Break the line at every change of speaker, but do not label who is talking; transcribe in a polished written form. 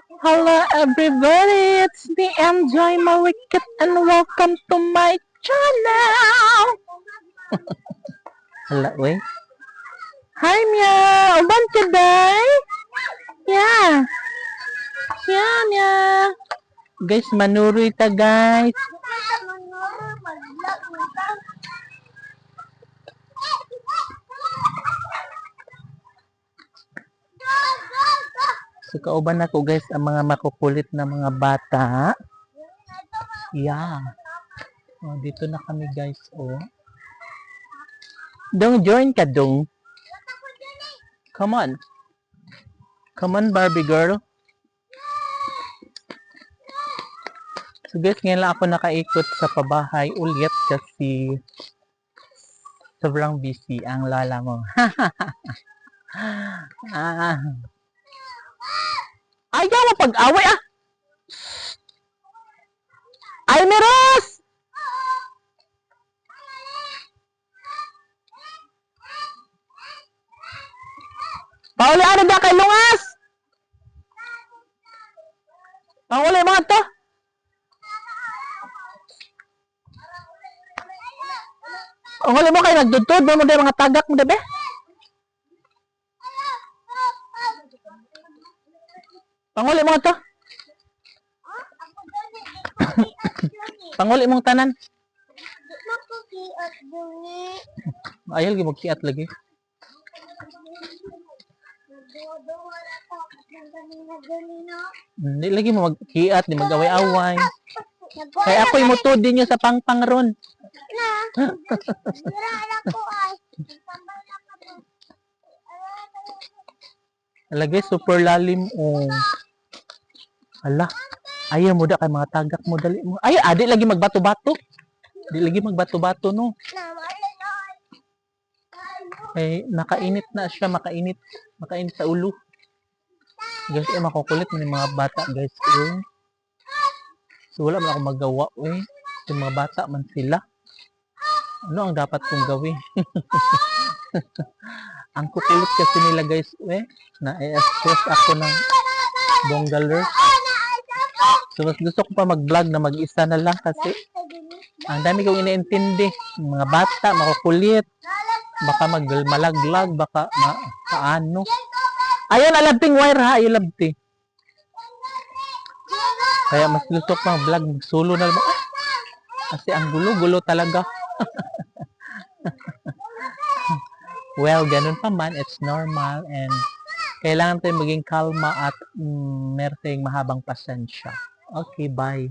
Hello everybody, it's me MJ Marikit and welcome to my channel. Hello, wait. Hi Mia, uban today? Yeah. Yeah, Mia. Guys, manuroy ta guys. So kauban ako guys ang mga makukulit na mga bata. Yeah. Oh, dito na kami guys, oh. Dong, join ka dong. Come on. Come on, Barbie girl. So guys, ngayon lang ako nakaikot sa pabahay ulit kasi sobrang busy ang lala mo. Ah. Ayaw mo pag-away ah! Ay, Meros! Pauli, ano ba kay Lungas? Pauli mga to? Ang huli mo kayo nagdudtod mo mo mga tagak mo dabe? Panguli mo to? Panguli mong tanan. Ayaw lagi magkiat lagi. Hindi lagi mo magkiat, di mag-away-away. Kaya ako imutod din nyo sa pangpang ron. Lagi super lalim oh. Hala. Ayaw mo da kay mga tagak mo dali mo. Ay, adi lagi magbato-bato. Di lagi magbato-bato no. Eh, nakainit na siya, makainit sa ulo. Guys, makukulit mo yung mga bata, guys. Eh. So, wala man akong magawa, eh. Yung mga bata man sila. Ano ang dapat kong gawin? Ang kukulit kasi nila, guys, eh. Na-stress ako ng bonggaler. So, mas gusto ko pa mag-vlog na mag-isa na lang kasi ang dami kong iniintindi. Mga bata, makukulit. Baka malaglag, baka paano. Ayun, alabting wire ha, ayun labti. Kaya mas gusto ko mag-vlog, solo na lang. Kasi ang gulo-gulo talaga. Well, ganun pa man, it's normal and kailangan tayong maging kalma at meron tayong mahabang pasensya. Okay, bye.